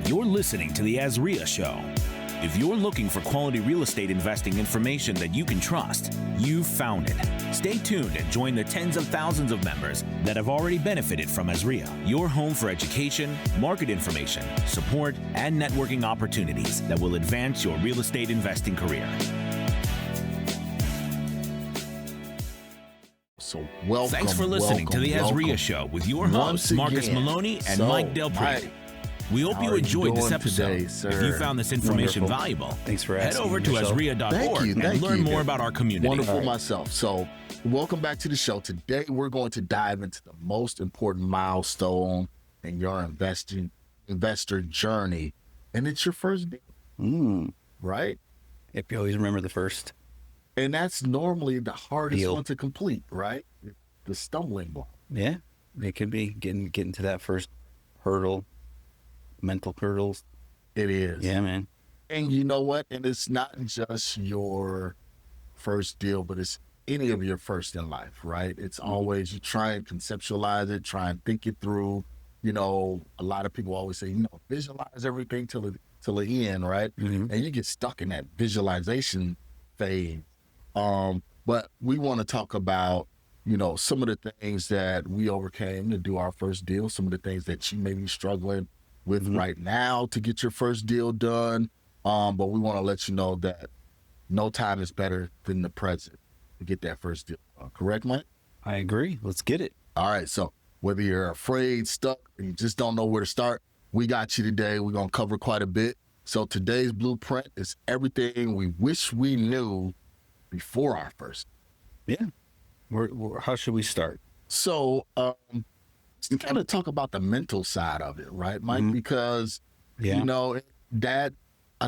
You're listening to the AZREIA Show. If you're looking for quality real estate investing information that you can trust, you've found it. Stay tuned and join the tens of thousands of members that have already benefited from AZREIA, your home for education, market information, support, and networking opportunities that will advance your real estate investing career. So welcome. Thanks for listening to the AZREIA Show with your hosts, Marcus Maloney and Mike Del Prete. We hope you enjoyed this episode. If you found this information valuable, thanks for head over to AZREIA.org and learn more about our community. Wonderful myself. So welcome back to the show. Today we're going to dive into the most important milestone in your investor journey, and it's your first deal. Right? If you always remember the first. And that's normally the hardest one to complete, right? The stumbling block. Yeah, it could be getting to that first hurdle. Mental hurdles. It is. Yeah, man. And you know what? And it's not just your first deal, but it's any of your first in life, right? It's always, you try and conceptualize it, try and think it through. You know, a lot of people always say, visualize everything till the end, right? And you get stuck in that visualization phase. But we want to talk about, some of the things that we overcame to do our first deal, some of the things that you may be struggling with right now to get your first deal done. But we want to let you know that no time is better than the present to get that first deal done. Correct, Mike? I agree. Let's get it. All right. So whether you're afraid, stuck, or you just don't know where to start, we got you today. We're going to cover quite a bit. So today's blueprint is everything we wish we knew before our first. Yeah. How should we start? So, to kind of talk about the mental side of it, right, Mike? Because, I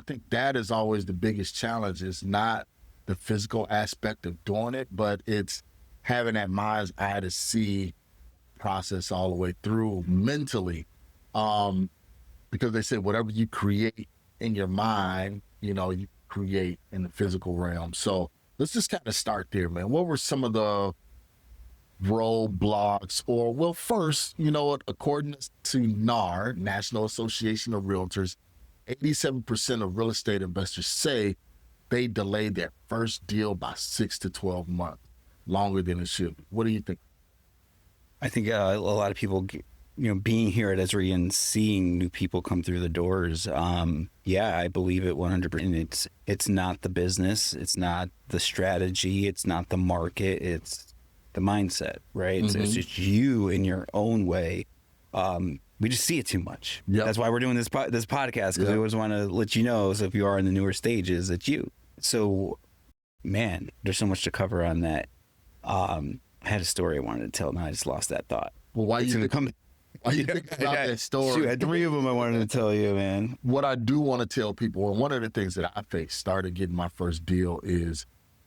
think that is always the biggest challenge. It's not the physical aspect of doing it, but it's having that mind's eye to see process all the way through mentally. Because they said whatever you create in your mind, you create in the physical realm. So let's just kind of start there, man. What were some of the roadblocks? First, according to NAR, National Association of Realtors, 87% of real estate investors say they delayed their first deal by 6 to 12 months, longer than it should be. What do you think? I think a lot of people, being here at AZREIA and seeing new people come through the doors, I believe it 100%. It's not the business, it's not the strategy, it's not the market, it's the mindset, right? It's just you in your own way. We just see it too much. Yep. That's why we're doing this podcast, because we always want to let you know. So if you are in the newer stages, it's you. So, man, there's so much to cover on that. I had a story I wanted to tell, and I just lost that thought. Well, why you think about that story? Shoot, I had 3 of them I wanted to tell you, man. What I do want to tell people, and one of the things that I faced started getting my first deal, is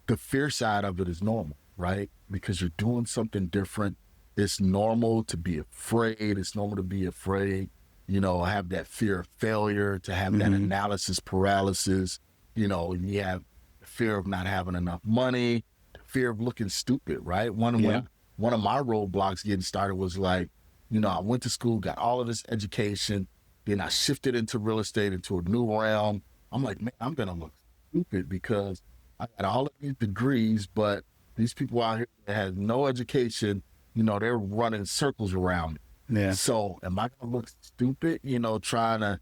the fear side of it is normal, right? Because you're doing something different. It's normal to be afraid. It's normal to be afraid, have that fear of failure, to have that analysis paralysis. You have the fear of not having enough money, the fear of looking stupid, right? One of my roadblocks getting started was like, I went to school, got all of this education, then I shifted into real estate, into a new realm. I'm like, man, I'm going to look stupid because I got all of these degrees, but these people out here that have no education, they're running circles around me. Yeah. So am I going to look stupid, trying to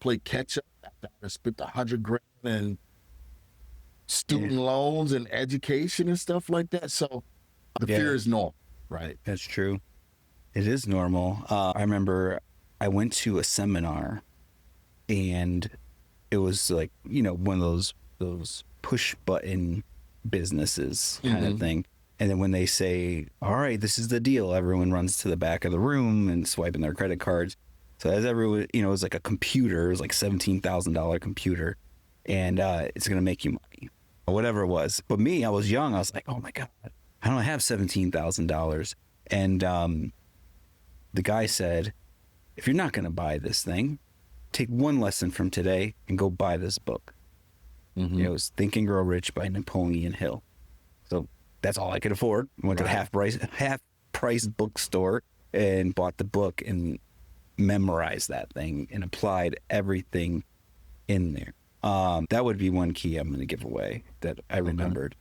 play catch up after I spent $100,000 in student loans and education and stuff like that? So the fear is normal, right? That's true. It is normal. I remember I went to a seminar, and it was like, one of those push button businesses kind of thing. And then when they say, all right, this is the deal, everyone runs to the back of the room and swiping their credit cards. So as everyone, it was like a computer, it was like $17,000 computer, and it's going to make you money or whatever it was. But me, I was young. I was like, oh my God, I don't have $17,000. And the guy said, if you're not going to buy this thing, take one lesson from today and go buy this book. It was Think and Grow Rich by Napoleon Hill. So that's all I could afford. Went to the half price bookstore and bought the book. And memorized that thing and applied everything in there. That would be one key I'm going to give away that I remembered.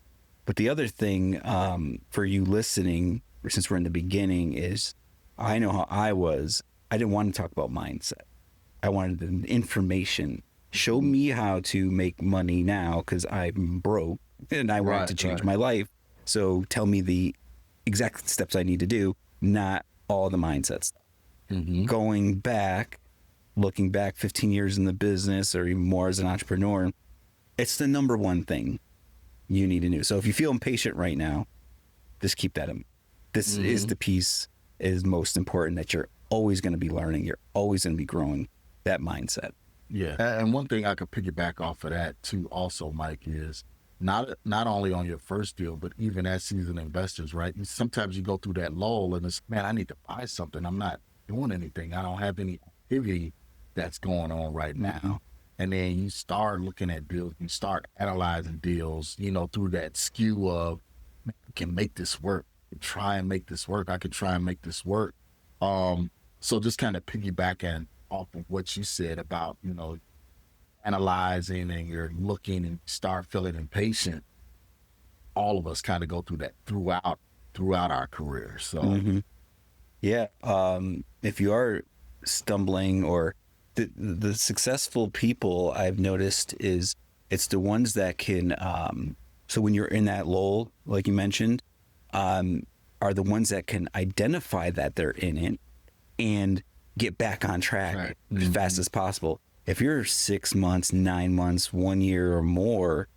But the other thing for you listening, since we're in the beginning, is I know how I was. I didn't want to talk about mindset. I wanted the information. Show me how to make money now because I'm broke and I want to change my life. So tell me the exact steps I need to do, not all the mindset stuff. Going back, looking back 15 years in the business or even more as an entrepreneur, it's the number one thing you need to know. So if you feel impatient right now, just keep that in. This is the piece is most important, that you're always going to be learning. You're always going to be growing that mindset. Yeah. And one thing I could piggyback off of that too also, Mike, is not only on your first deal, but even as seasoned investors, right? Sometimes you go through that lull and it's, man, I need to buy something. I'm not doing anything. I don't have any activity that's going on right now. And then you start looking at deals, you start analyzing deals, you know, through that skew of, man, I can make this work. I can try and make this work. I can try and make this work. So just kind of piggybacking off of what you said about, you know, analyzing and you're looking and start feeling impatient. All of us kind of go through that throughout our career. So yeah, if you are stumbling, or the successful people I've noticed is it's the ones that can so when you're in that lull, like you mentioned, are the ones that can identify that they're in it and get back on track as fast as possible. If you're 6 months, 9 months, 1 year or more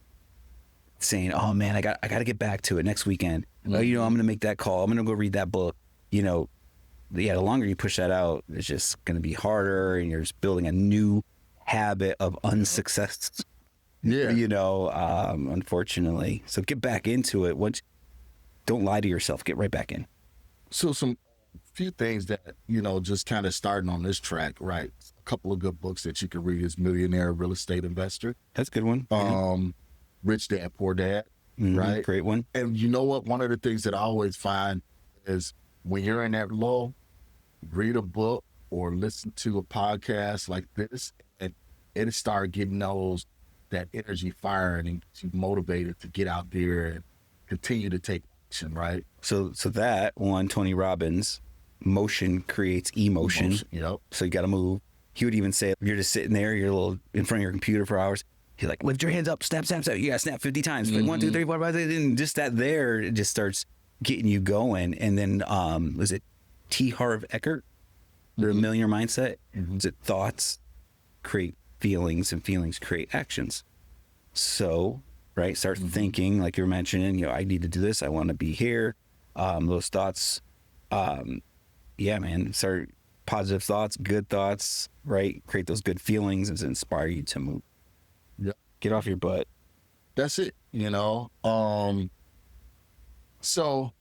saying, oh man, I got to get back to it next weekend. Oh, you know, I'm going to make that call. I'm going to go read that book. You know, the longer you push that out, it's just going to be harder, and you're just building a new habit of unsuccess. You know, unfortunately. So get back into it. Don't lie to yourself. Get right back in. So few things that, you know, just kind of starting on this track, right? A couple of good books that you can read is Millionaire Real Estate Investor. That's a good one. Rich Dad, Poor Dad, right? Great one. And you know what? One of the things that I always find is when you're in that lull, read a book or listen to a podcast like this, and it'll start getting that energy firing and get you motivated to get out there and continue to take action, right? So that one, Tony Robbins, motion creates emotion. Yep. So you got to move. He would even say, if you're just sitting there, you're a little in front of your computer for hours, he's like, lift your hands up, snap, snap, snap. You got to snap 50 times. Like 1, 2, 3, 4, 5, 6, and just that there, it just starts getting you going. And then, was it T. Harv Eker? The Millionaire Mindset? Is it thoughts create feelings and feelings create actions? So, right, start thinking, like you're mentioning, you know, I need to do this. I want to be here. Those thoughts, yeah, man, start positive thoughts, good thoughts, right? Create those good feelings and inspire you to move. Yeah. Get off your butt. That's it, you know. So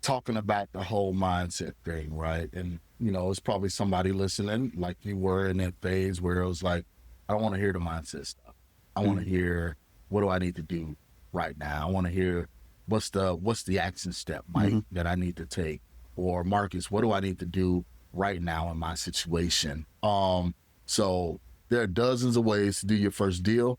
talking about the whole mindset thing, right? And, you know, it's probably somebody listening like you were in that phase where it was like, I don't want to hear the mindset stuff. I want to hear, what do I need to do right now? I want to hear what's the action step, Mike, that I need to take? Or Marcus, what do I need to do right now in my situation? So there are dozens of ways to do your first deal,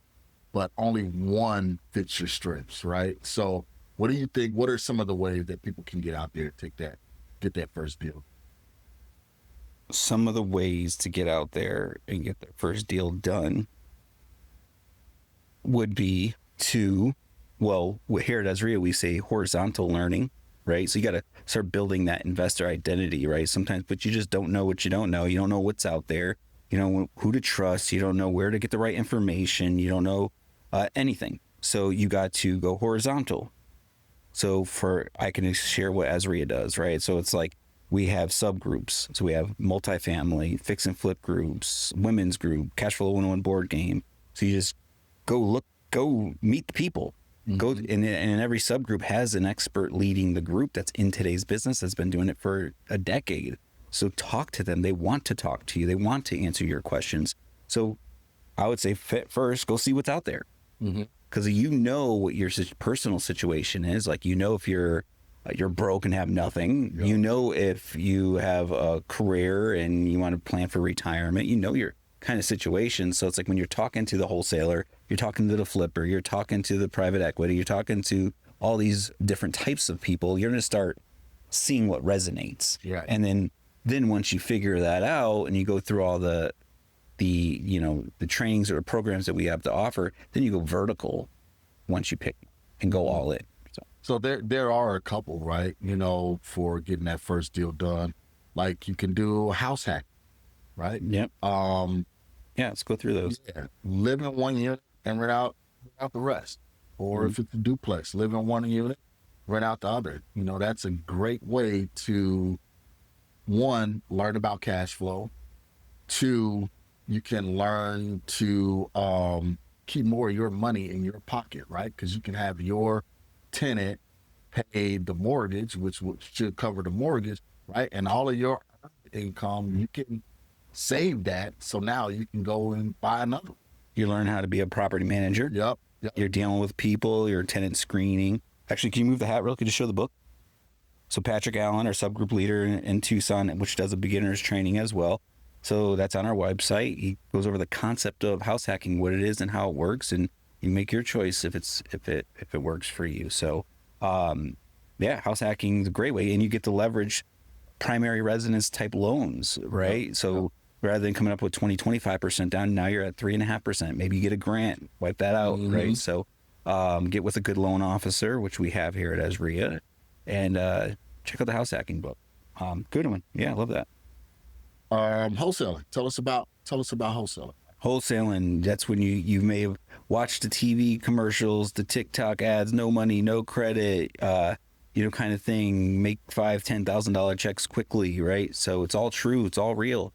but only one fits your strengths, right? So what do you think, what are some of the ways that people can get out there to get that first deal? Some of the ways to get out there and get their first deal done would be to, well, here at AZREIA, we say horizontal learning, right? So you got to start building that investor identity, right? Sometimes, but you just don't know what you don't know. You don't know what's out there. You don't know who to trust. You don't know where to get the right information. You don't know anything. So you got to go horizontal. So I can share what AZREIA does, right? So it's like we have subgroups. So we have multifamily, fix and flip groups, women's group, cash flow 101 board game. So you just go meet the people. Go and every subgroup has an expert leading the group that's in today's business, that's been doing it for a decade. So talk to them. They want to talk to you. They want to answer your questions. So I would say first, go see what's out there. Because you know what your personal situation is. Like, you know, if you're you're broke and have nothing. Yep. You know, if you have a career and you want to plan for retirement, you know your kind of situation. So it's like when you're talking to the wholesaler, you're talking to the flipper, you're talking to the private equity, you're talking to all these different types of people, you're going to start seeing what resonates. Yeah. And then once you figure that out and you go through all the trainings or programs that we have to offer, then you go vertical once you pick and go all in. So there are a couple, right? For getting that first deal done, like you can do a house hack, right? Yep. Yeah, let's go through those. Yeah. Live in one unit and rent out the rest. Or if it's a duplex, live in one unit, rent out the other. That's a great way to, one, learn about cash flow. Two, you can learn to keep more of your money in your pocket, right? Because you can have your tenant pay the mortgage, which should cover the mortgage, right? And all of your income, you can save that. So now you can go and buy another. You learn how to be a property manager. Yep. You're dealing with people, you're tenant screening. Actually, can you move the hat real quick to show the book? So Patrick Allen, our subgroup leader in Tucson, which does a beginner's training as well. So that's on our website. He goes over the concept of house hacking, what it is and how it works, and you make your choice if it works for you. So, house hacking is a great way, and you get to leverage primary residence type loans, right? Yep. So rather than coming up with 20-25% down, now you're at 3.5%. Maybe you get a grant, wipe that out, right? So get with a good loan officer, which we have here at AZREIA, and check out the house hacking book. Good one. Yeah, I love that. Wholesaling. Tell us about wholesaling. Wholesaling, that's when you may have watched the TV commercials, the TikTok ads, no money, no credit, kind of thing, make $5,000, $10,000 checks quickly, right? So it's all true, it's all real.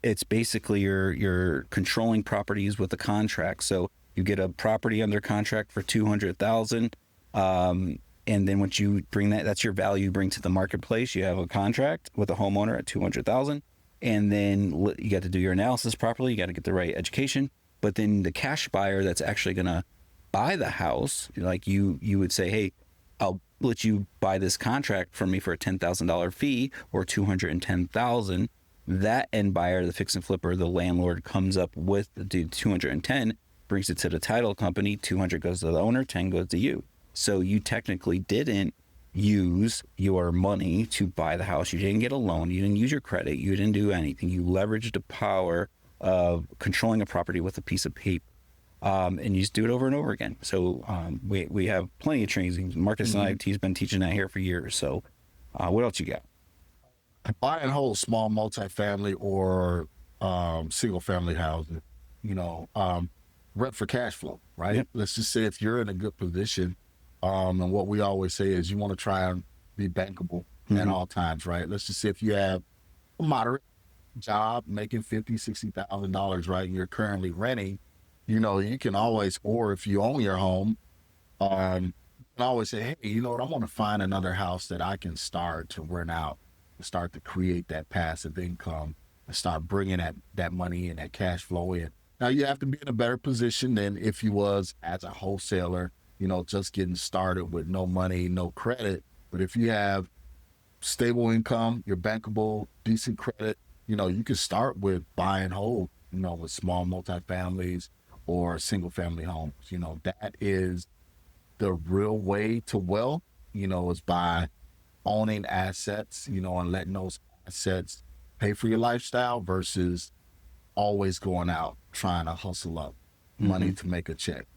It's basically you're controlling properties with a contract. So you get a property under contract for $200,000, and then once you bring that's your value you bring to the marketplace. You have a contract with a homeowner at $200,000, and then you got to do your analysis properly. You got to get the right education. But then the cash buyer that's actually going to buy the house, like you would say, hey, I'll let you buy this contract from me for a $10,000 fee or $210,000. That end buyer, the fix and flipper, the landlord comes up with the $210, brings it to the title company. $200 goes to the owner, $10 goes to you. So you technically didn't use your money to buy the house. You didn't get a loan. You didn't use your credit. You didn't do anything. You leveraged the power of controlling a property with a piece of paper. And you just do it over and over again. So we have plenty of trainings. Marcus and he's been teaching that here for years. So what else you got? Buy and hold small multifamily or single family houses, rent for cash flow, right? Yep. Let's just say if you're in a good position, and what we always say is you want to try and be bankable at all times, right? Let's just say if you have a moderate job making $50,000, $60,000, right, and you're currently renting, you can always, or if you own your home, you can always say, hey, I want to find another house that I can start to rent out, start to create that passive income, and start bringing that money and that cash flow in. Now, you have to be in a better position than if you was as a wholesaler, just getting started with no money, no credit. But if you have stable income, you're bankable, decent credit, you can start with buy and hold, with small multifamilies or single family homes. That is the real way to wealth, is by owning assets, and letting those assets pay for your lifestyle versus always going out trying to hustle up money to make a check.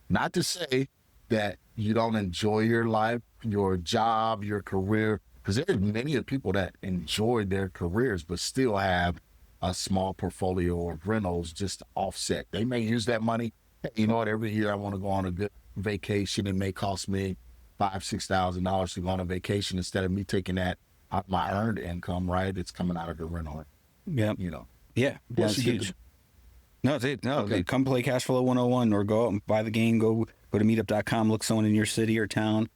Not to say that you don't enjoy your life, your job, your career, because there's many people that enjoy their careers but still have a small portfolio of rentals just to offset. They may use that money. Hey, every year I want to go on a good vacation. It may cost me $5,000-$6,000 to go on a vacation instead of me taking that out of my earned income, right? It's coming out of the rental. Yeah. Yeah. That's huge. No, okay. Come play Cash Flow 101 or go out and buy the game. Go to meetup.com, look someone in your city or town,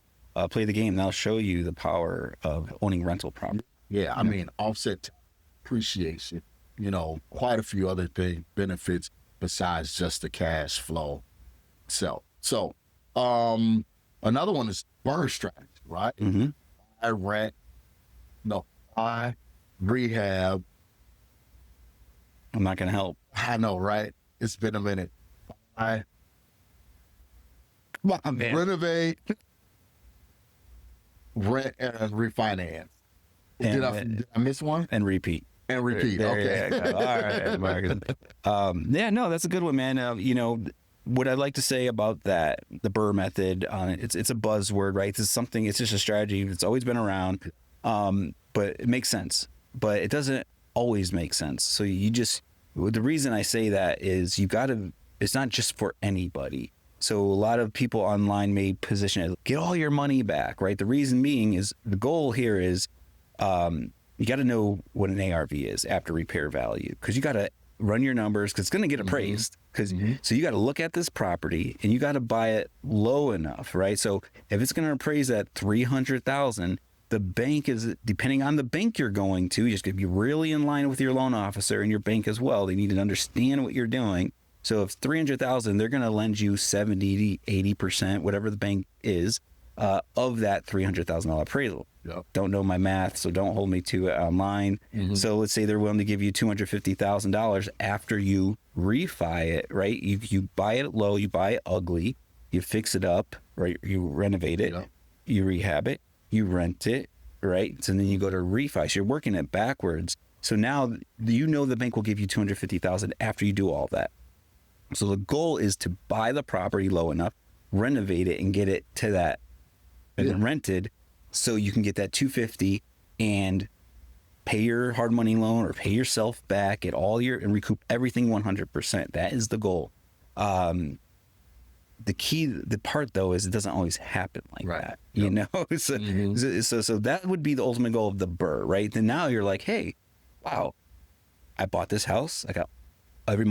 play the game. They'll show you the power of owning rental property. Yeah, I mean, offset appreciation, quite a few other benefits besides just the cash flow itself. So another one is BRRRR strategy, right? Mm-hmm. I rehab. I'm not going to help. I know, right? It's been a minute. Come on, man. Renovate, rent, and refinance. Did I miss one? And repeat. And repeat. Okay. All right, Marcus. Yeah, no, that's a good one, man. You know, what I'd like to say about that, the BRRRR method, it's a buzzword, right? It's something, it's just a strategy. It's always been around, but it makes sense. But it doesn't always make sense. So the reason I say that is it's not just for anybody. So a lot of people online may position it, get all your money back, right? The reason being is the goal here is you got to know what an ARV is, after repair value, because you got to run your numbers, because it's going to get appraised. So you got to look at this property and you got to buy it low enough, right? So if it's going to appraise at $300,000, the bank is, depending on the bank you're going to, you just got to be really in line with your loan officer and your bank as well. They need to understand what you're doing. So if it's $300,000, they're going to lend you 70 to 80%, whatever the bank is, of that $300,000 appraisal. Yep. Don't know my math, so don't hold me to it online. So let's say they're willing to give you $250,000 after you refi it, right? You buy it low, you buy it ugly, you fix it up, right? You renovate it, you rehab it, you rent it, right? So then you go to refi. So you're working it backwards. So now you know the bank will give you $250,000 after you do all that. So the goal is to buy the property low enough, renovate it, and get it to that and rented, so you can get that $250 and pay your hard money loan or pay yourself back, get all and recoup everything 100%. That is the goal. The part though is it doesn't always happen like that, you know. So that would be the ultimate goal of the BRRRR, right? Then now you're like, hey, wow, I bought this house, I got every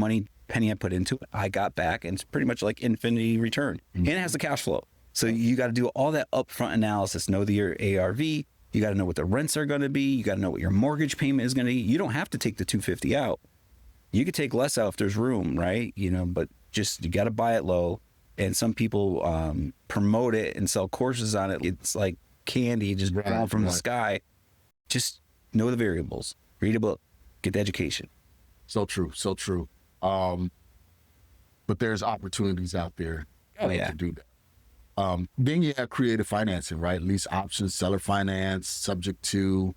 penny I put into it, I got back, and it's pretty much like infinity return, and it has the cash flow. So you got to do all that upfront analysis, know your ARV, you got to know what the rents are going to be, you got to know what your mortgage payment is going to be. You don't have to take the $250 out. You could take less out if there's room, right? You know, but just, you got to buy it low. And some people promote it and sell courses on it. It's like candy just falling from the sky. Just know the variables, read a book, get the education. So true. But there's opportunities out there to do that. Then you have creative financing, right? Lease options, seller finance, subject to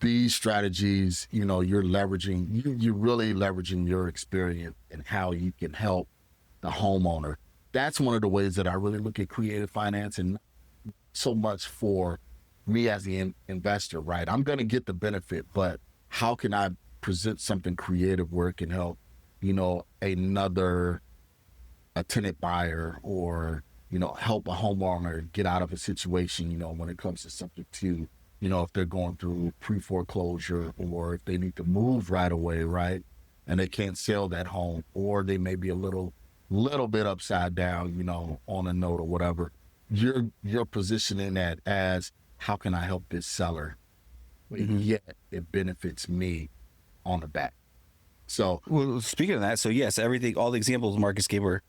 these strategies. You know, you're really leveraging your experience and how you can help the homeowner. That's one of the ways that I really look at creative finance, and not so much for me as the investor, right? I'm going to get the benefit, but how can I present something creative where it can help, you know, a tenant buyer, or, you know, help a homeowner get out of a situation, you know, when it comes to subject to, you know, if they're going through pre-foreclosure, or if they need to move right away, right? And they can't sell that home, or they may be a little bit upside down, you know, on a note or whatever. You're positioning that as, how can I help this seller? Yet it benefits me on the back. So, well, speaking of that, so yes, all the examples Marcus gave were,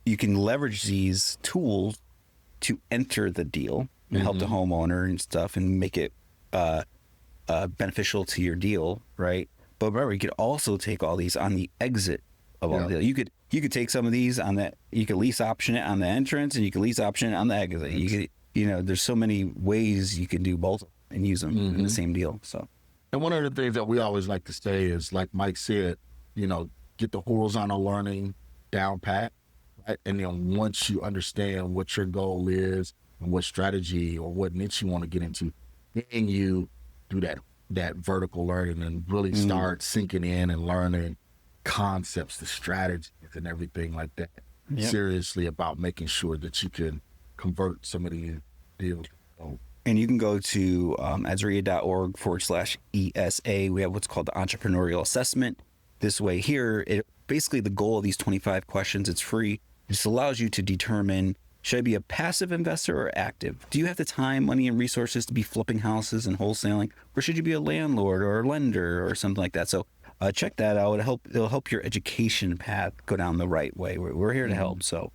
you can leverage these tools to enter the deal and help the homeowner and stuff, and make it beneficial to your deal, right? But remember, you could also take all these on the exit of all the deal. You could take some of these on that. You could lease option it on the entrance, and you could lease option it on the exit. You could, you know, there's so many ways you can do both and use them in the same deal. So, and one of the things that we always like to say is, like Mike said, you know, get the horizontal learning down pat, right? And then once you understand what your goal is and what strategy or what niche you want to get into, then you do that vertical learning and really start sinking in and learning concepts, the strategies and everything like that. Seriously about making sure that you can convert some of these deals. And you can go to AZREIA.org/ESA. We have what's called the entrepreneurial assessment. This way here, basically the goal of these 25 questions, it's free. It just allows you to determine, should I be a passive investor or active? Do you have the time, money, and resources to be flipping houses and wholesaling? Or should you be a landlord or a lender or something like that? So check that out. It'll help your education path go down the right way. We're here to help. So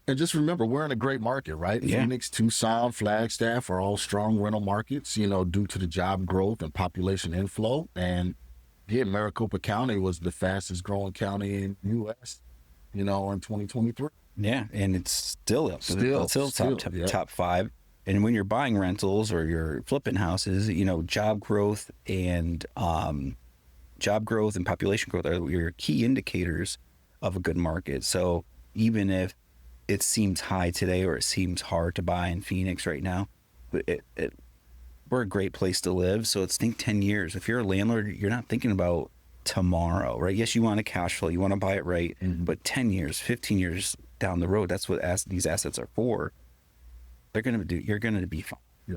And just remember, we're in a great market, right? Yeah. Phoenix, Tucson, Flagstaff are all strong rental markets, due to the job growth and population inflow. And yeah, Maricopa County was the fastest growing county in the U.S., in 2023. Yeah, and it's still up. Still, top 5. And when you're buying rentals or you're flipping houses, job growth and population growth are your key indicators of a good market. So even if it seems high today or it seems hard to buy in Phoenix right now, we're a great place to live. So think 10 years. If you're a landlord, you're not thinking about tomorrow, right? Yes, you want a cash flow, you want to buy it right, but 10 years, 15 years down the road, that's what these assets are for. You're going to be fine. Yeah.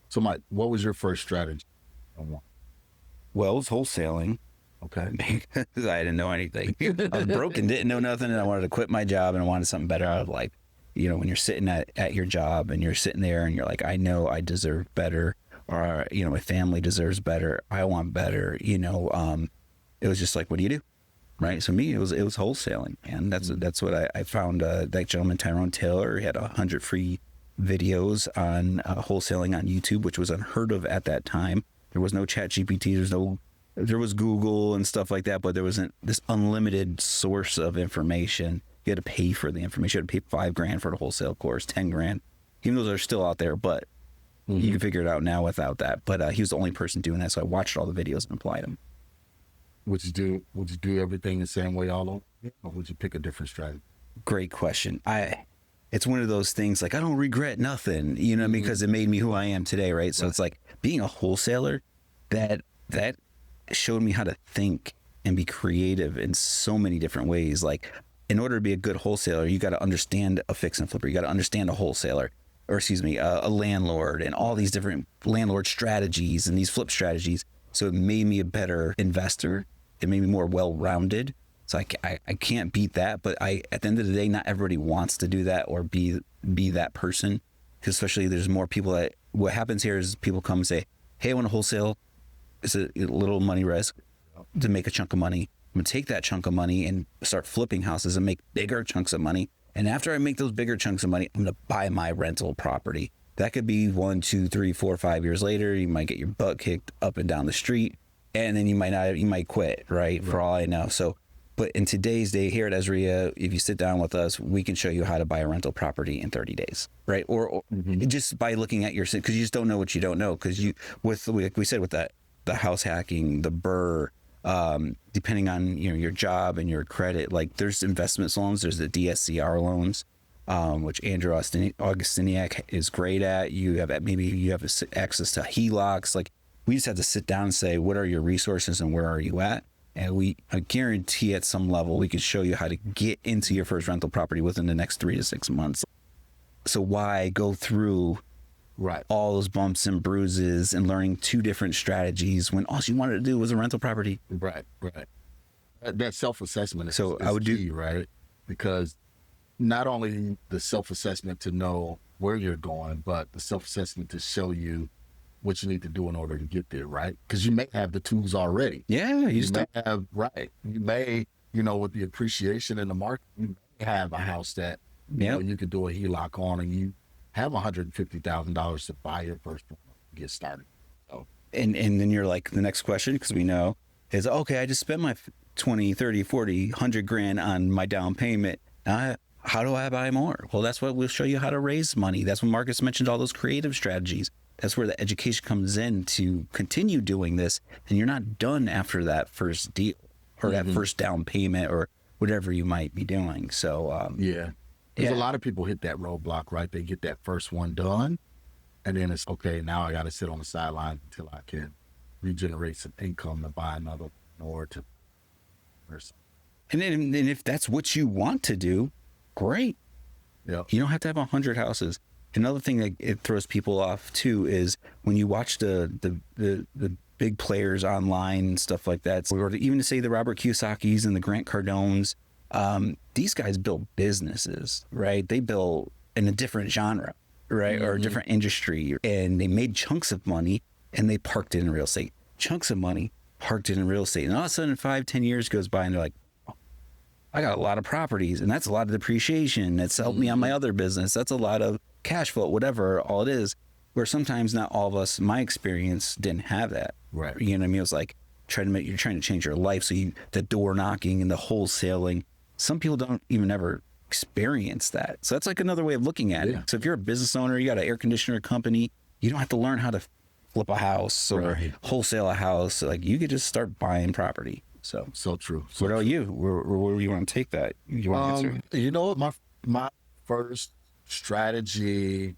So Mike, what was your first strategy? Well, it was wholesaling. Okay. Because I didn't know anything. I was broke and didn't know nothing, and I wanted to quit my job and I wanted something better out of life. When you're sitting at your job and you're sitting there and you're like, I know I deserve better, or my family deserves better. I want better. It was just like, what do you do? Right. So me, it was wholesaling, and that's what I found. That gentleman, Tyrone Taylor, he had 100 free videos on wholesaling on YouTube, which was unheard of at that time. There was no ChatGPT. There was Google and stuff like that, but there wasn't this unlimited source of information. You had to pay for the information. You had to pay $5,000 for the wholesale course, $10,000. Even though they're still out there, but you can figure it out now without that. But he was the only person doing that, so I watched all the videos and applied them. Would you do everything the same way all over, or would you pick a different strategy? Great question. It's one of those things, like, I don't regret nothing, because it made me who I am today, right? So it's like being a wholesaler, that showed me how to think and be creative in so many different ways. Like, in order to be a good wholesaler, you got to understand a fix and flipper. You got to understand a wholesaler, or a landlord, and all these different landlord strategies and these flip strategies. So it made me a better investor. It made me more well-rounded. So I can't beat that. But at the end of the day, not everybody wants to do that or be that person. Because especially there's more people what happens here is people come and say, hey, I want to wholesale. It's a little money risk to make a chunk of money. I'm going to take that chunk of money and start flipping houses and make bigger chunks of money. And after I make those bigger chunks of money, I'm going to buy my rental property. That could be 1, 2, 3, 4, 5 years later. You might get your butt kicked up and down the street, and then you might quit, right? For all I know. So, but in today's day here at AZREIA, if you sit down with us, we can show you how to buy a rental property in 30 days, right? Or just by looking at because you just don't know what you don't know. Because like we said, with the house hacking, the BRRRR, depending on your job and your credit, like there's investment loans, there's the DSCR loans, which Andrew Augustiniak is great at. You have access to HELOCs. Like, we just have to sit down and say, what are your resources and where are you at? And I guarantee at some level we can show you how to get into your first rental property within the next 3 to 6 months. So why go through all those bumps and bruises and learning 2 different strategies when all you wanted to do was a rental property? Right. That self-assessment is I would key, right? Because not only the self-assessment to know where you're going, but the self-assessment to show you what you need to do in order to get there, right? Because you may have the tools already. Yeah, you may, with the appreciation in the market, you may have a house that you could do a HELOC on, and you have $150,000 to buy your first one, get started. So, and then you're like, the next question, because we know, is, okay, I just spent my 20, 30, 40, 100 grand on my down payment. Now, how do I buy more? Well, that's what we'll show you how to raise money. That's when Marcus mentioned all those creative strategies. That's where the education comes in to continue doing this. And you're not done after that first deal or that first down payment or whatever you might be doing. So, There's a lot of people hit that roadblock, right? They get that first one done, and then it's, okay, now I got to sit on the sideline until I can regenerate some income to buy another or to or something. And if that's what you want to do, great. Yeah. You don't have to have 100 houses. Another thing that it throws people off too is when you watch the big players online and stuff like that, or even to say the Robert Kiyosaki's and the Grant Cardones, these guys build businesses, right? They build in a different genre, right? Or a different industry, and they made chunks of money and they parked it in real estate. Chunks of money, parked it in real estate. And all of a sudden 5-10 years goes by and they're like, I got a lot of properties, and that's a lot of depreciation. It's helped me on my other business. That's a lot of cash flow, whatever all it is. Where sometimes not all of us, my experience, didn't have that. Right. You know what I mean? It was like you're trying to change your life. So the door knocking and the wholesaling, some people don't even ever experience that. So that's like another way of looking at it. So if you're a business owner, you got an air conditioner company, you don't have to learn how to flip a house or wholesale a house. Like you could just start buying property. So true. What about you? Where do you want to take that? You want to you know, my first strategy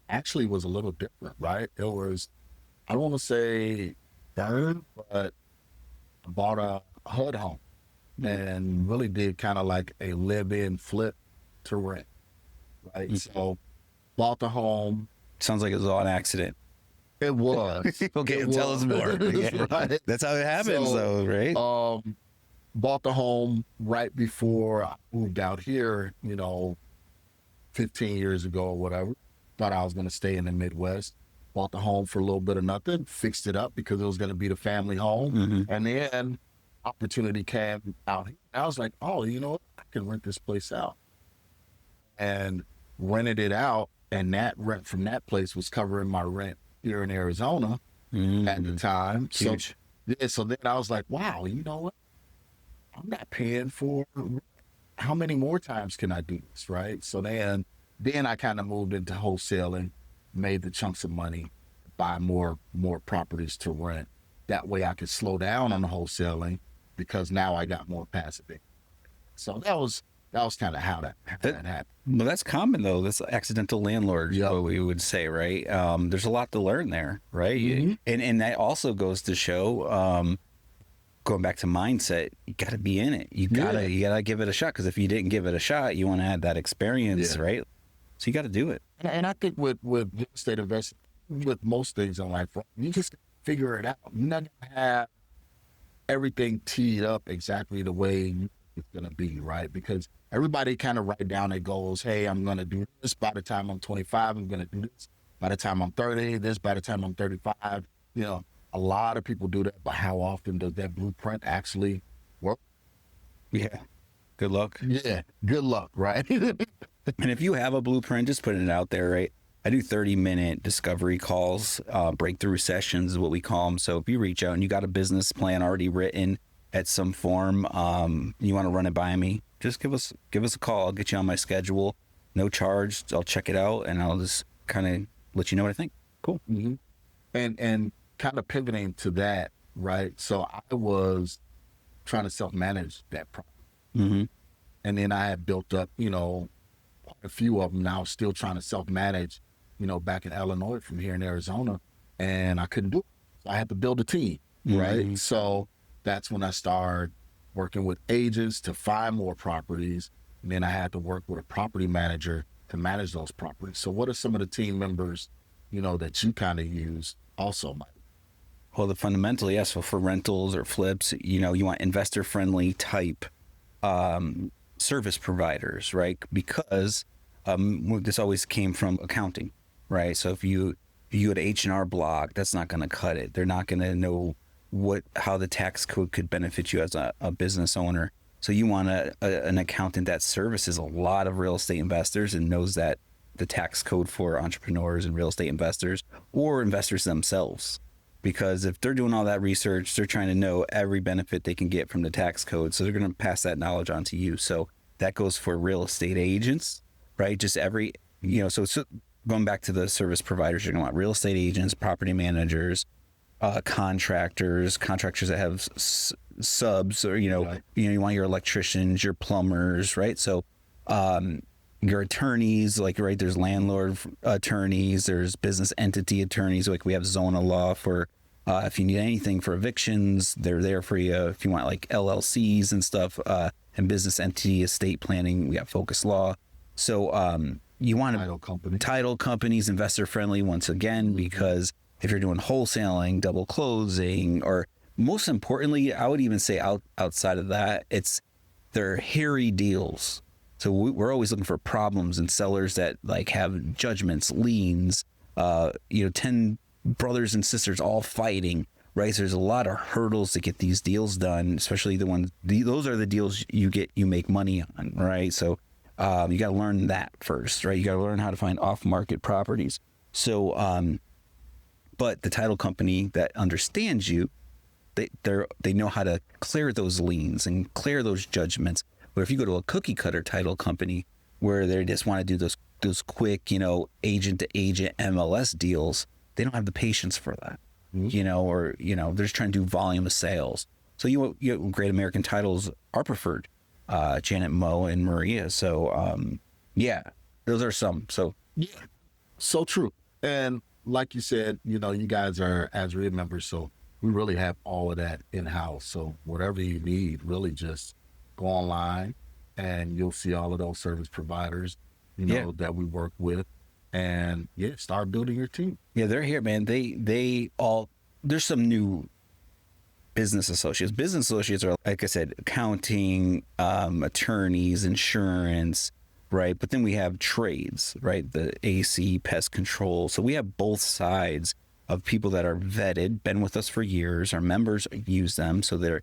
actually was a little different, right? It was, I don't want to say third, but I bought a HUD home and really did kind of like a live-in flip to rent, right? So bought the home. Sounds like it was all an accident. It was. Okay, tell us more. Right. That's how it happens, though, right? Bought the home right before I moved out here, 15 years ago or whatever. Thought I was going to stay in the Midwest. Bought the home for a little bit of nothing, fixed it up because it was going to be the family home. And then opportunity came out. I was like, oh, you know what? I can rent this place out. And rented it out, and that rent from that place was covering my rent here in Arizona at the time. Huge. So then I was like, wow, you know what? I'm not paying for, how many more times can I do this, right? So then I kind of moved into wholesaling, made the chunks of money, buy more properties to rent. That way I could slow down on the wholesaling because now I got more passive income. So that was kind of how that happened. Well, that's common though. That's accidental landlord, what we would say, right? There's a lot to learn there, right? And that also goes to show, going back to mindset, you got to be in it. You gotta give it a shot, because if you didn't give it a shot, you want to add that experience, right? So you got to do it. And I think with real estate investing, with most things in life, you just figure it out. You're not gonna have everything teed up exactly the way it's gonna be, right? Because everybody kind of write down their goals. Hey, I'm gonna do this by the time I'm 25. I'm gonna do this by the time I'm 30. This by the time I'm 35. A lot of people do that, but how often does that blueprint actually work? Yeah. Good luck. Yeah. Good luck, right? And if you have a blueprint, just putting it out there, right? I do 30-minute discovery calls, breakthrough sessions is what we call them. So if you reach out and you got a business plan already written at some form, you want to run it by me, just give us a call. I'll get you on my schedule. No charge. I'll check it out, and I'll just kind of let you know what I think. Cool. And kind of pivoting to that, right? So I was trying to self-manage that property. And then I had built up, quite a few of them. Now still trying to self-manage, back in Illinois from here in Arizona, and I couldn't do it. So I had to build a team, right? So that's when I started working with agents to find more properties. And then I had to work with a property manager to manage those properties. So what are some of the team members, that you kind of use also, Mike? Well, fundamentally, yes. So for rentals or flips, you want investor-friendly type service providers, right? Because this always came from accounting, right? So if you had H&R Block, that's not going to cut it. They're not going to know how the tax code could benefit you as a business owner. So you want an accountant that services a lot of real estate investors and knows that the tax code for entrepreneurs and real estate investors or investors themselves. Because if they're doing all that research, they're trying to know every benefit they can get from the tax code. So they're going to pass that knowledge on to you. So that goes for real estate agents, right? Just every, so going back to the service providers, you're going to want real estate agents, property managers, contractors that have subs, or, you want your electricians, your plumbers, right? So, your attorneys, right, there's landlord attorneys, there's business entity attorneys, like we have Zona Law for if you need anything for evictions, they're there for you. If you want like LLCs and stuff, and business entity estate planning, we have Focus Law. So you want title companies, investor friendly once again, because if you're doing wholesaling, double closing, or most importantly, I would even say outside of that, they're hairy deals. So we're always looking for problems and sellers that like have judgments, liens, 10 brothers and sisters all fighting, right? So there's a lot of hurdles to get these deals done, especially those are the deals you make money on, right? So you got to learn that first, right? You got to learn how to find off-market properties. So, but the title company that understands you, they know how to clear those liens and clear those judgments. But if you go to a cookie cutter title company where they just want to do those quick, agent to agent MLS deals, they don't have the patience for that, or they're just trying to do volume of sales. So Great American Titles are preferred, Janet, Mo, and Maria. So those are some. So yeah, so true. And like you said, you guys are AZREIA members, so we really have all of that in-house. So whatever you need, really just go online and you'll see all of those service providers, that we work with, and start building your team. Yeah, they're here, man. There's some new business associates. Business associates are, like I said, accounting, attorneys, insurance, right? But then we have trades, right? The AC, pest control. So we have both sides of people that are vetted, been with us for years. Our members use them, so they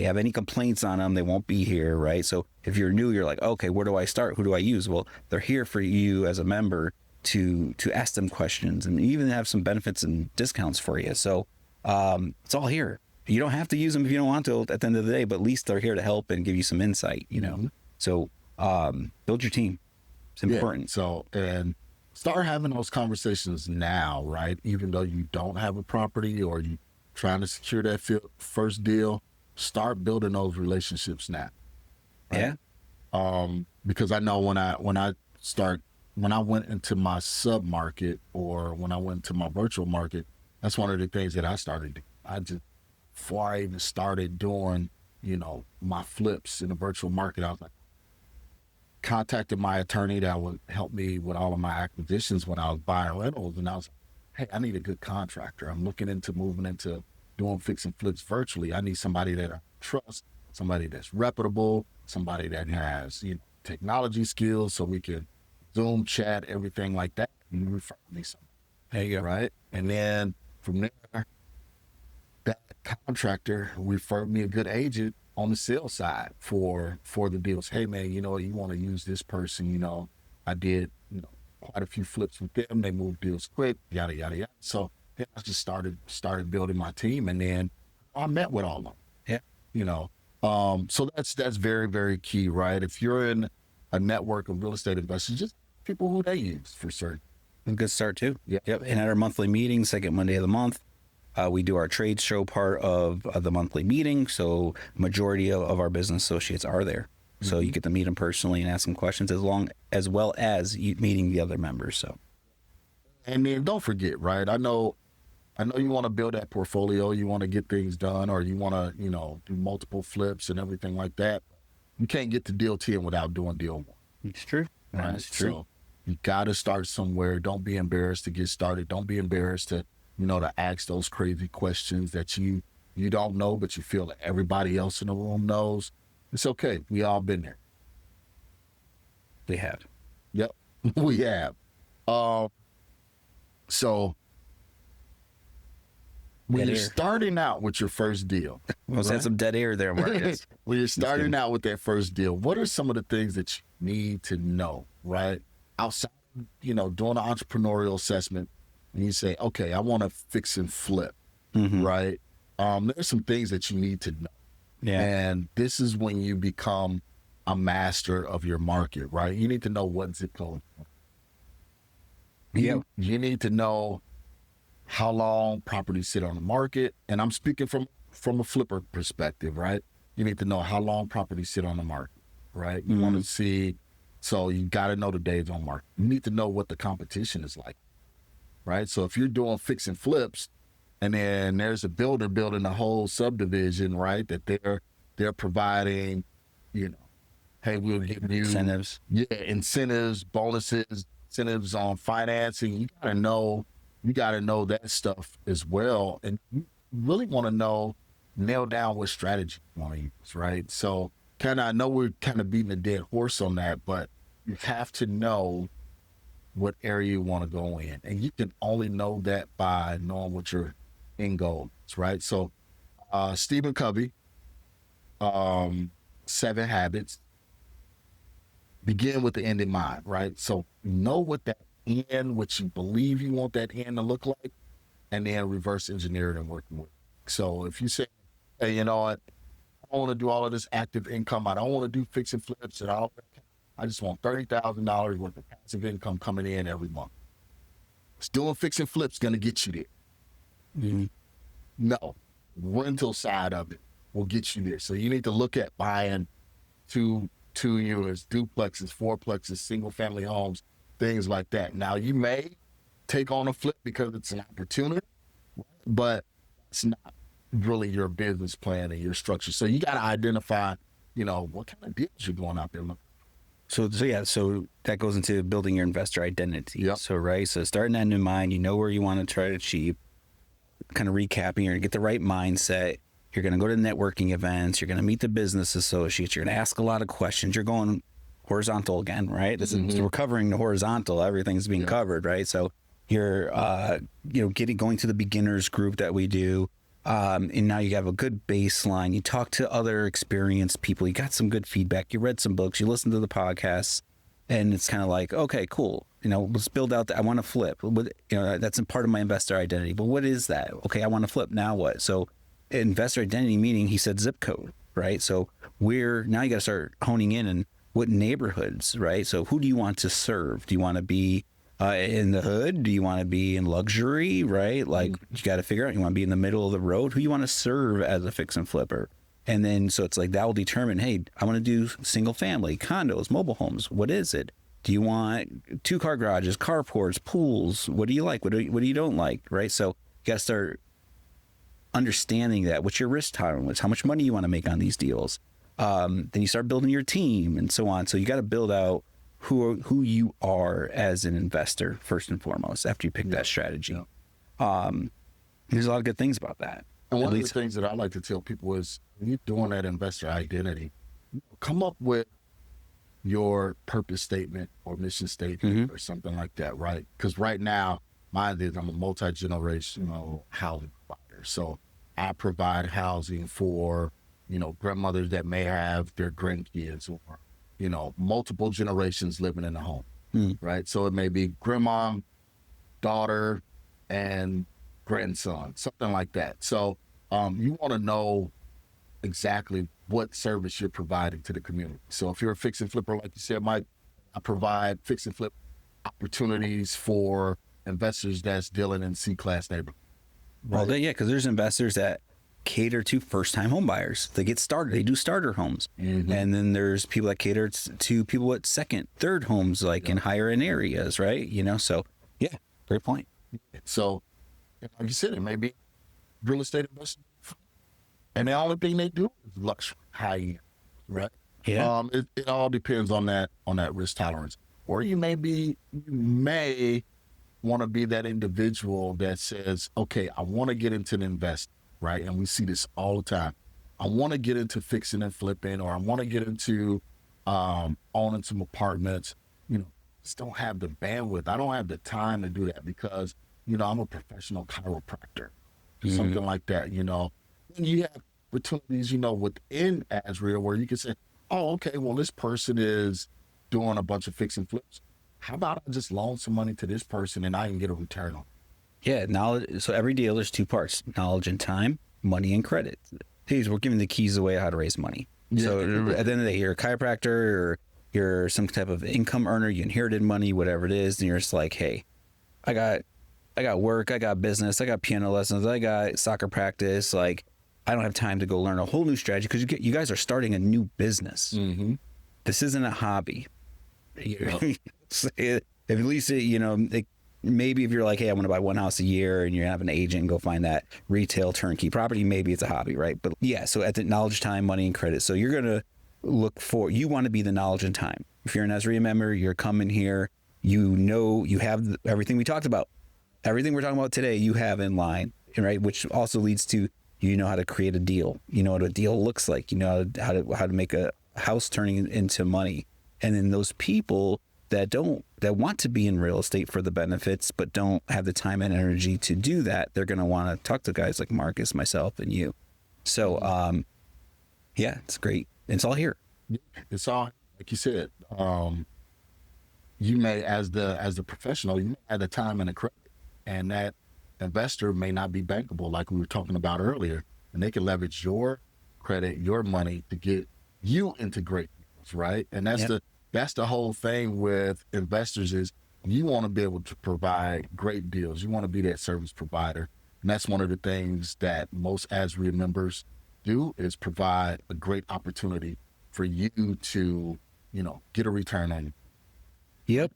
have any complaints on them, they won't be here, right? So if you're new, you're like, okay, where do I start? Who do I use? Well, they're here for you as a member to ask them questions and even have some benefits and discounts for you. So it's all here. You don't have to use them if you don't want to at the end of the day, but at least they're here to help and give you some insight, So build your team. It's important. Yeah. So, and start having those conversations now, right? Even though you don't have a property or you trying to secure that first deal, start building those relationships now. Right? Yeah. Because I know when I went into my sub market or when I went to my virtual market, that's one of the things that I started doing. Before I even started doing, my flips in the virtual market, I was like, contacted my attorney that would help me with all of my acquisitions when I was buying rentals, and I was like, hey, I need a good contractor. I'm looking into moving into doing fix and flips virtually. I need somebody that I trust, somebody that's reputable, somebody that has technology skills, so we can Zoom chat, everything like that. You refer me something. There you go. Right, and then from there, that contractor referred me a good agent on the sales side for the deals. Hey man, you want to use this person, I did, quite a few flips with them. They moved deals quick, yada, yada, yada. So then I just started building my team, and then I met with all of them. Yeah. So that's very, very key, right? If you're in a network of real estate investors, just people who they use for certain. A good start too. Yeah. Yep. And at our monthly meeting, second Monday of the month, we do our trade show part of the monthly meeting. So majority of our business associates are there. Mm-hmm. So you get to meet them personally and ask them questions as well as you meeting the other members. So, and then don't forget, right? I know you want to build that portfolio. You want to get things done, or you want to, do multiple flips and everything like that. You can't get to deal 10 without doing deal 1. It's true. Right? That's true. So you got to start somewhere. Don't be embarrassed to get started. Don't be embarrassed to to ask those crazy questions that you don't know, but you feel that everybody else in the room knows. It's okay. We all been there. We have. Yep, we have. So when you're starting out with your first deal. Almost had some dead air there, Marcus. When you're starting out with that first deal, what are some of the things that you need to know, right? Outside, doing an entrepreneurial assessment, and you say, okay, I want to fix and flip, right? There's some things that you need to know. Yeah. And this is when you become a master of your market, right? You need to know what zip code. Yeah. You need to know how long properties sit on the market. And I'm speaking from a flipper perspective, right? You need to know how long properties sit on the market, right? You want to see, so you got to know the days on market. You need to know what the competition is like. Right. So if you're doing fix and flips and then there's a builder building a whole subdivision, right, that they're providing, hey, we'll give you incentives. Yeah, incentives, bonuses, incentives on financing. You gotta know that stuff as well. And you really want to nail down what strategy you want to use, right? So I know we're kind of beating a dead horse on that, but you have to know what area you want to go in. And you can only know that by knowing what your end goals, right? So Stephen Covey, 7 Habits, begin with the end in mind, right? So know what that end, what you believe you want that end to look like, and then reverse engineer it and working with it. So if you say, hey, you know what, I don't want to do all of this active income. I don't want to do fix and flips and all that. I just want $30,000 worth of passive income coming in every month. It's doing fix and flips going to get you there. Mm-hmm. No, rental side of it will get you there. So you need to look at buying two units, duplexes, fourplexes, single family homes, things like that. Now you may take on a flip because it's an opportunity, but it's not really your business plan and your structure. So you got to identify, what kind of deals you're going out there looking. So that goes into building your investor identity. Yep. So starting that in mind, you know where you want to try to achieve. Kind of recapping, you're going to get the right mindset. You're going to go to networking events. You're going to meet the business associates. You're going to ask a lot of questions. You're going horizontal again, right? We're covering the horizontal. Everything's being covered, right? So you're, going to the beginners group that we do. And now you have a good baseline. You talk to other experienced people. You got some good feedback. You read some books. You listen to the podcasts. And it's kind of like, okay, cool. Let's build out I want to flip. That's a part of my investor identity. But what is that? Okay, I want to flip. Now what? So investor identity, meaning he said zip code, right? So now you got to start honing in and what neighborhoods, right? So who do you want to serve? Do you want to be in the hood? Do you want to be in luxury, right? Like you got to figure out, you want to be in the middle of the road? Who you want to serve as a fix and flipper? And then, so it's like that will determine, hey, I want to do single family, condos, mobile homes. What is it? Do you want 2-car garages, carports, pools? What do you like? What do you don't like, right? So you got to start understanding that. What's your risk tolerance? How much money you want to make on these deals? Then you start building your team and so on. So you got to build out who you are as an investor first and foremost after you pick that strategy. There's a lot of good things about that. And one of the things that I like to tell people is when you're doing that investor identity, come up with your purpose statement or mission statement or something like that, right? Because right now, mine is I'm a multi-generational housing provider. So I provide housing for, grandmothers that may have their grandkids or, multiple generations living in a home, right? So it may be grandma, daughter, and grandson, something like that. So you want to know exactly what service you're providing to the community. So if you're a fix and flipper, like you said, Mike, I provide fix and flip opportunities for investors that's dealing in C-class neighborhoods. Right? Well, because there's investors that cater to first-time home buyers. They get started. They do starter homes. And then there's people that cater to people with second, third homes, like in higher end areas, right? So yeah, great point. So like you said, it may be real estate investment, and the only thing they do is luxury, high end, right? Yeah. It all depends on that risk tolerance. Or you may want to be that individual that says, okay, I want to get into the invest, right? And we see this all the time. I want to get into fixing and flipping, or I want to get into owning some apartments. Just don't have the bandwidth. I don't have the time to do that because I'm a professional chiropractor, something like that, And you have opportunities, within AZREIA where you can say, oh, okay, well, this person is doing a bunch of fix and flips. How about I just loan some money to this person and I can get a return on it? Yeah, knowledge. So every deal, there's 2 parts, knowledge and time, money and credit. We're giving the keys away how to raise money. Yeah. So at the end of the day, you're a chiropractor or you're some type of income earner, you inherited money, whatever it is, and you're just like, hey, I got work, I got business, I got piano lessons, I got soccer practice. Like, I don't have time to go learn a whole new strategy because you guys are starting a new business. This isn't a hobby. At least, maybe if you're like, hey, I want to buy 1 house a year and you have an agent and go find that retail turnkey property, maybe it's a hobby, right? But yeah, so at the knowledge, time, money, and credit. So you're going to you want to be the knowledge and time. If you're an AZREIA member, you're coming here, you have everything we talked about. Everything we're talking about today, you have in line, right? Which also leads to, how to create a deal. You know what a deal looks like. You know how to make a house turning into money. And then those people that want to be in real estate for the benefits, but don't have the time and energy to do that, they're going to want to talk to guys like Marcus, myself, and you. So, yeah, it's great. It's all here. It's all, like you said, you may, as the professional, you may have the time and the credit, and that investor may not be bankable, like we were talking about earlier, and they can leverage your credit, your money to get you into great deals, right? And that's the whole thing with investors is you want to be able to provide great deals. You want to be that service provider. And that's one of the things that most AZREIA members do, is provide a great opportunity for you to, get a return on you. Yep.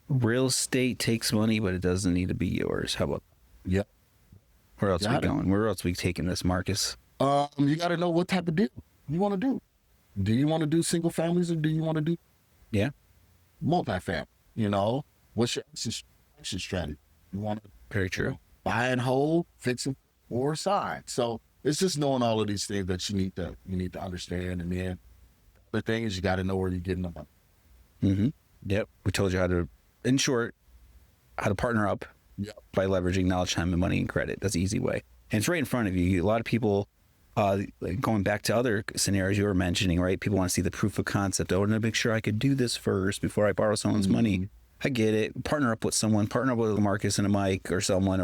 Real estate takes money, but it doesn't need to be yours. How about? Yep. Where else are we going? Where else are we taking this, Marcus? You got to know what type of deal you want to do. Do you want to do single families, or do you want to do multifamily? What's your exit strategy? You want to Very true. Buy and hold, fix it, or sign. So it's just knowing all of these things that you need to understand. And then the thing is, you got to know where you're getting the money. Mm-hmm. Yep. We told you how to, in short, how to partner up by leveraging knowledge, time, and money and credit. That's the easy way. And it's right in front of you. A lot of people, going back to other scenarios you were mentioning, right? People want to see the proof of concept. I want to make sure I could do this first before I borrow someone's money. I get it. Partner up with someone. Partner up with Marcus and a Mike or someone,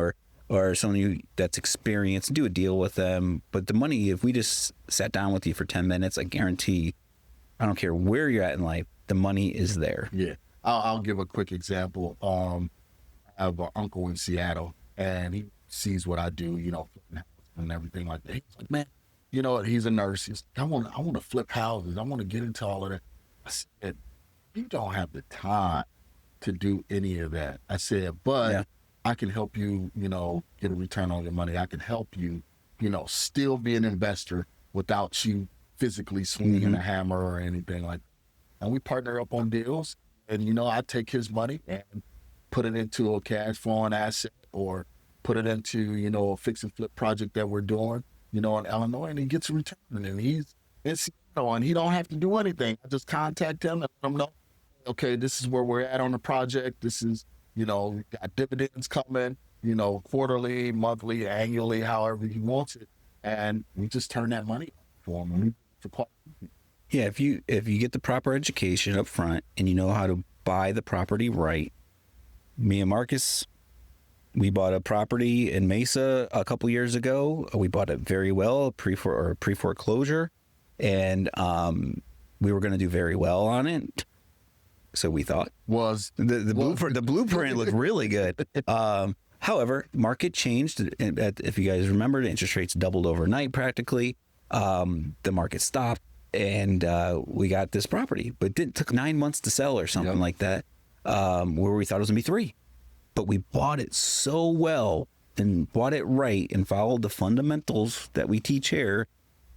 or someone that's experienced. Do a deal with them. But the money, if we just sat down with you for 10 minutes, I guarantee, I don't care where you're at in life, the money is there. Yeah. I'll give a quick example. I have an uncle in Seattle, and he sees what I do, and everything like that. He's like, man, he's a nurse. He's like, I want to flip houses. I want to get into all of that. I said, you don't have the time to do any of that. I said, but I can help you, get a return on your money. I can help you, still be an investor without you physically swinging a hammer or anything like that. And we partner up on deals. And, I take his money and put it into a cash flowing asset, or put it into, a fix and flip project that we're doing, in Illinois, and he gets a return. And he's in Seattle, and he don't have to do anything. I just contact him and let him know, okay, this is where we're at on the project. This is, we got dividends coming, quarterly, monthly, annually, however he wants it. And we just turn that money for him. Yeah, if you get the proper education up front and you know how to buy the property right. Me and Marcus, we bought a property in Mesa a couple years ago. We bought it very well, pre-foreclosure, and we were going to do very well on it. So we thought the blueprint looked really good. However, market changed. If you guys remember, the interest rates doubled overnight practically. The market stopped. And we got this property, but it took 9 months to sell or something like that, where we thought it was going to be 3. But we bought it so well and bought it right and followed the fundamentals that we teach here.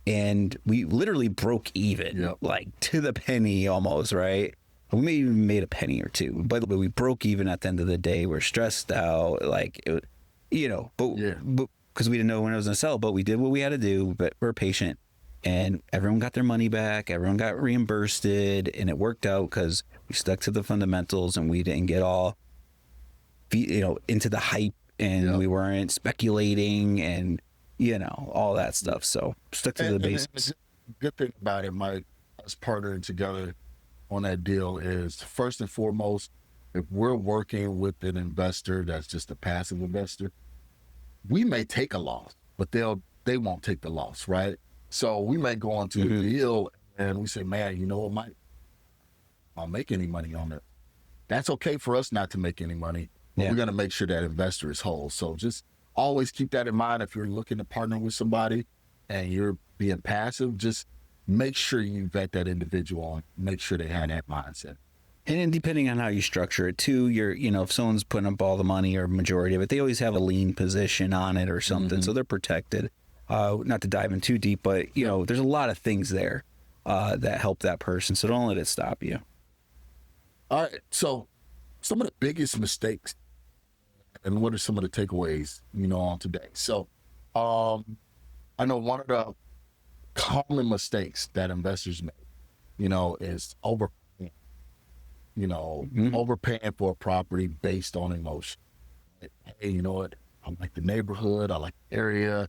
And we literally broke even, like to the penny almost, right? We may even made a penny or two, but we broke even at the end of the day. We're stressed out, like, but because we didn't know when it was going to sell, but we did what we had to do, but we're patient. And everyone got their money back. Everyone got reimbursed, and it worked out because we stuck to the fundamentals and we didn't get all, into the hype, and we weren't speculating and, all that stuff. So stuck to the basics. The good thing about it, Mike, us partnering together on that deal is, first and foremost, if we're working with an investor that's just a passive investor, we may take a loss, but they won't take the loss, right? So we may go on to a deal and we say, man, you know what, Mike, I'll make any money on it. That's okay for us not to make any money, but we're going to make sure that investor is whole. So just always keep that in mind. If you're looking to partner with somebody and you're being passive, just make sure you vet that individual and make sure they have that mindset. And then depending on how you structure it too, if someone's putting up all the money or majority of it, they always have a lien position on it or something. So they're protected. Not to dive in too deep, but there's a lot of things there that help that person. So don't let it stop you. All right. So some of the biggest mistakes, and what are some of the takeaways, on today? So I know one of the common mistakes that investors make, is overpaying. overpaying for a property based on emotion. Hey, you know what? I like the neighborhood. I like the area.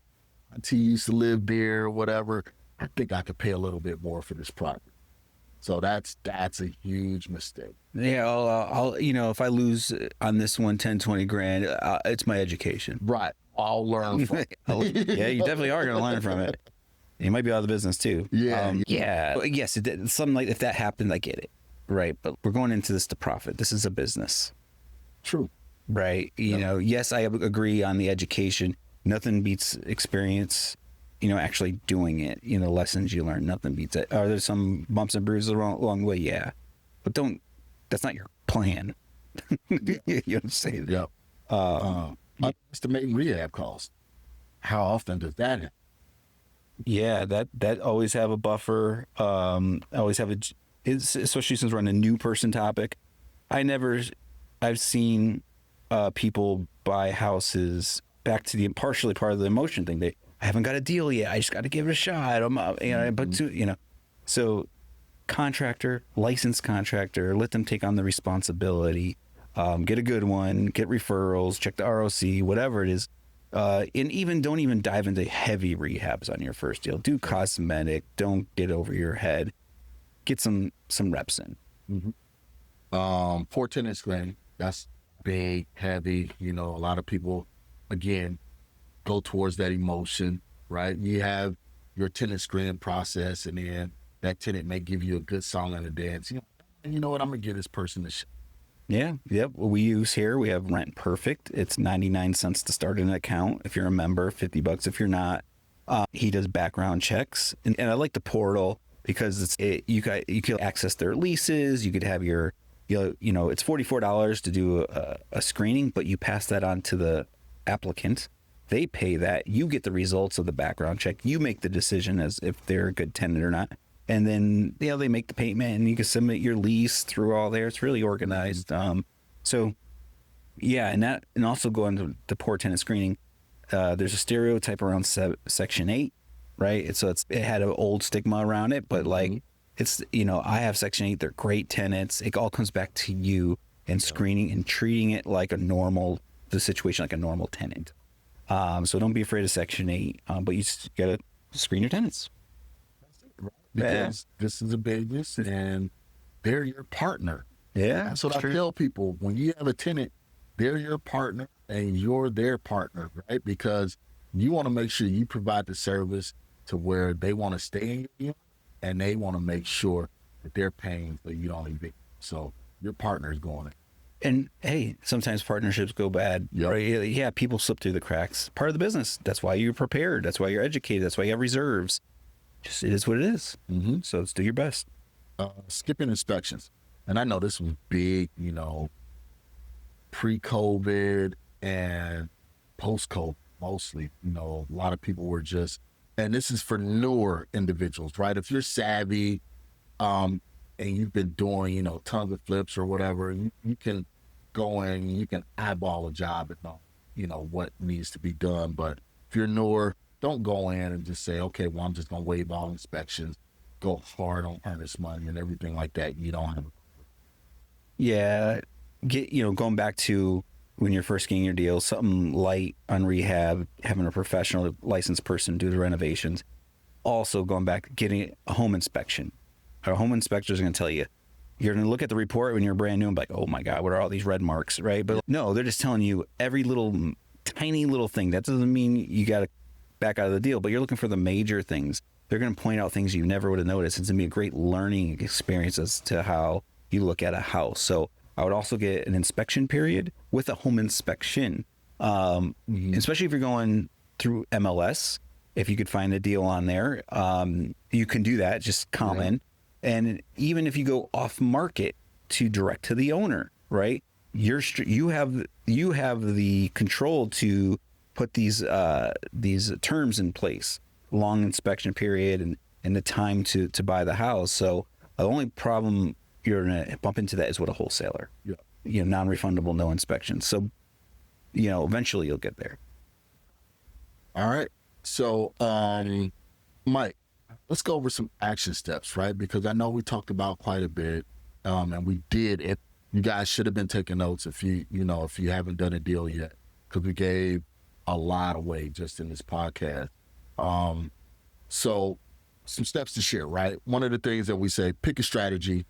My auntie used to live there, whatever. I think I could pay a little bit more for this property. So that's a huge mistake. Yeah, I'll if I lose on this one 10, 20 grand, it's my education. Right. I'll learn from it. Yeah, you definitely are going to learn from it. You might be out of the business too. Yeah. Yes, something like if that happened, I get it. Right. But we're going into this to profit. This is a business. True. Right. Yes, I agree on the education. Nothing beats experience, actually doing it, lessons you learn, nothing beats it. Are there some bumps and bruises along the way? Yeah. But that's not your plan. You understand? Yep. Estimating rehab costs. How often does that happen? Yeah, that always have a buffer. Always have especially since we're on a new person topic. I've seen people buy houses back to the partially part of the emotion thing. I haven't got a deal yet. I just got to give it a shot. So licensed contractor, let them take on the responsibility. Get a good one, get referrals, check the ROC, whatever it is. And don't even dive into heavy rehabs on your first deal. Do cosmetic. Don't get over your head. Get some reps in. Mm-hmm. 4 tenant screening. That's big, heavy. A lot of people, again, go towards that emotion, right? You have your tenant screening process, and then that tenant may give you a good song and a dance. You know what? I'm gonna give this person a shot. Yeah. Yep. What we use here, we have Rent Perfect. It's 99 cents to start an account. If you're a member, $50 if you're not. He does background checks, and I like the portal because you can access their leases. You could have your, it's $44 to do a screening, but you pass that on to the applicant. They pay that. You get the results of the background check. You make the decision as if they're a good tenant or not. And then, they make the payment and you can submit your lease through all there. It's really organized. So yeah. And also going to the poor tenant screening, there's a stereotype around Section 8, right? It had an old stigma around it, but it's, I have Section 8. They're great tenants. It all comes back to you and screening and treating it like the situation like a normal tenant. So don't be afraid of Section 8, but you just got to screen your tenants. Because this is a business and they're your partner. Yeah. That's what I tell people. When you have a tenant, they're your partner and you're their partner, right? Because you want to make sure you provide the service to where they want to stay in your unit, and they want to make sure that they're paying so you don't evict. So your partner is going in. And hey, sometimes partnerships go bad. Yep. Right? Yeah, people slip through the cracks. Part of the business. That's why you're prepared. That's why you're educated. That's why you have reserves. Just it is what it is. Mm-hmm. So let's do your best. Skipping inspections. And I know this was big, pre-COVID and post-COVID mostly. A lot of people were and this is for newer individuals, right? If you're savvy, and you've been doing, tons of flips or whatever, you can go in, you can eyeball a job and know, what needs to be done. But if you're newer, don't go in and just say, okay, well, I'm just going to waive all inspections, go hard on earnest money and everything like that. You don't have Yeah. Going back to when you're first getting your deal, something light on rehab, having a professional licensed person do the renovations. Also going back, getting a home inspection. A home inspector is going to tell you, you're going to look at the report when you're brand new and be like, oh my God, what are all these red marks, right? But no, they're just telling you every tiny little thing. That doesn't mean you got to back out of the deal, but you're looking for the major things. They're going to point out things you never would have noticed. It's going to be a great learning experience as to how you look at a house. So I would also get an inspection period with a home inspection, especially if you're going through MLS. If you could find a deal on there, you can do that. Just comment. Yeah. And even if you go off market to direct to the owner, right? You have the control to put these terms in place, long inspection period and the time to buy the house. So the only problem you're going to bump into that is with a wholesaler. Yeah. Non-refundable, no inspection. So, eventually you'll get there. All right. So, Mike, let's go over some action steps, right? Because I know we talked about quite a bit And we did it. You guys should have been taking notes if you haven't done a deal yet, because we gave a lot away just in this podcast. So some steps to share, right? One of the things that we say, pick a strategy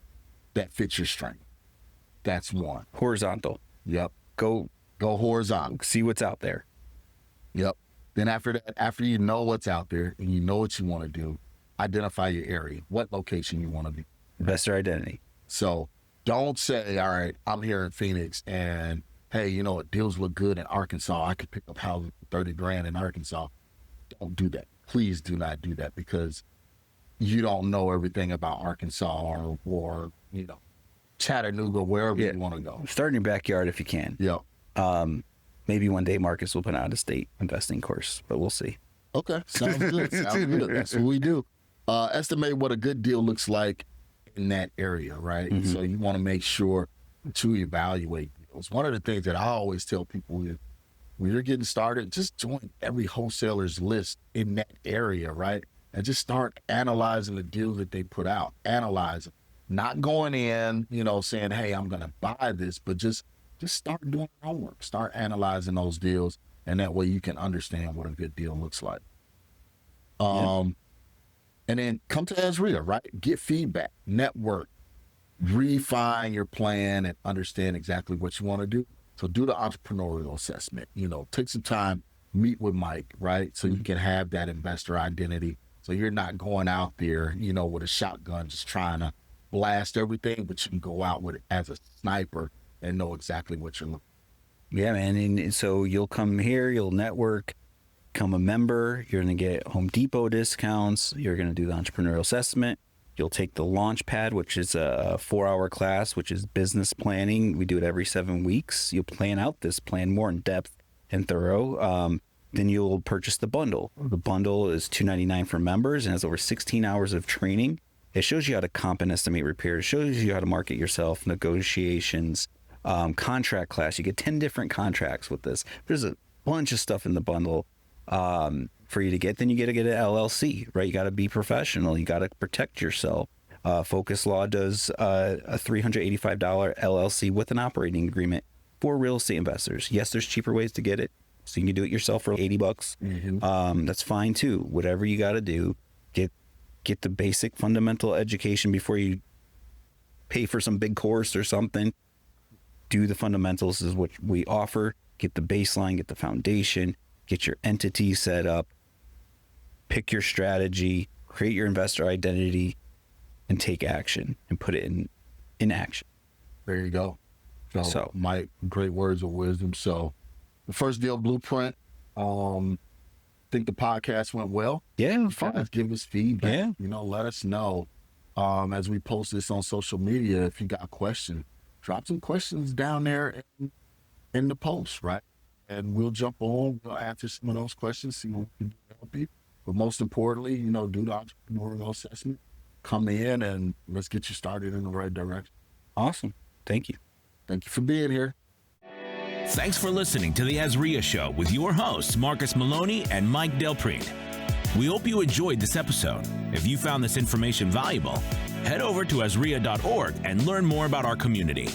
that fits your strength. That's one. Horizontal. Yep. Go horizontal. see what's out there. Yep. Then after that, after you know what's out there and you know what you want to do, identify your area, what location you want to be. Investor identity. So don't say, all right, I'm here in Phoenix and, hey, you know what, deals look good in Arkansas. I could pick up houses for $30,000 in Arkansas. Don't do that. Please do not do that, because you don't know everything about Arkansas or Chattanooga, wherever you want to go. Start in your backyard if you can. Yep. Maybe one day Marcus will put out a state investing course, but we'll see. Okay. Sounds good. That's what we do. Estimate what a good deal looks like in that area, right? Mm-hmm. So you want to make sure to evaluate deals. One of the things that I always tell people is, when you're getting started, just join every wholesaler's list in that area, right? And just start analyzing the deals that they put out. Analyze them. Not going in, saying, hey, I'm going to buy this, but just start doing homework. Start analyzing those deals, and that way you can understand what a good deal looks like. And then come to AZREIA, right? Get feedback, network, refine your plan, and understand exactly what you want to do. So do the entrepreneurial assessment, take some time, meet with Mike, right? So you can have that investor identity. So you're not going out there, with a shotgun, just trying to blast everything, but you can go out with it as a sniper and know exactly what you're looking for. Yeah, man. And so you'll come here, you'll network, become a member. You're going to get Home Depot discounts. You're going to do the entrepreneurial assessment. You'll take the launch pad, which is a 4-hour class, which is business planning. We do it every 7 weeks. You'll plan out this plan more in depth and thorough. Then you'll purchase the bundle. The bundle is $299 for members and has over 16 hours of training. It shows you how to comp and estimate repairs. It shows you how to market yourself, negotiations, contract class. You get 10 different contracts with this. There's a bunch of stuff in the bundle for you to get. Then you got to get an LLC, right? You got to be professional. You got to protect yourself. Focus Law does a $385 LLC with an operating agreement for real estate investors. Yes, there's cheaper ways to get it. So you can do it yourself for $80. Mm-hmm. That's fine too. Whatever you got to do, get the basic fundamental education before you pay for some big course or something. Do the fundamentals is what we offer. Get the baseline, get the foundation, get your entity set up, pick your strategy, create your investor identity, and take action and put it in action. There you go. So Mike, great words of wisdom. So the first deal blueprint, think the podcast went well. Yeah, fun. Give us feedback. Yeah. Let us know as we post this on social media. If you got questions, drop some questions down there in the post, right? And we'll jump on. We'll answer some of those questions, see what we can do to help you. But most importantly, do the entrepreneurial assessment. Come in and let's get you started in the right direction. Awesome. Thank you. Thank you for being here. Thanks for listening to the AZREIA Show with your hosts, Marcus Maloney and Mike Delprete. We hope you enjoyed this episode. If you found this information valuable, head over to AZREIA.org and learn more about our community.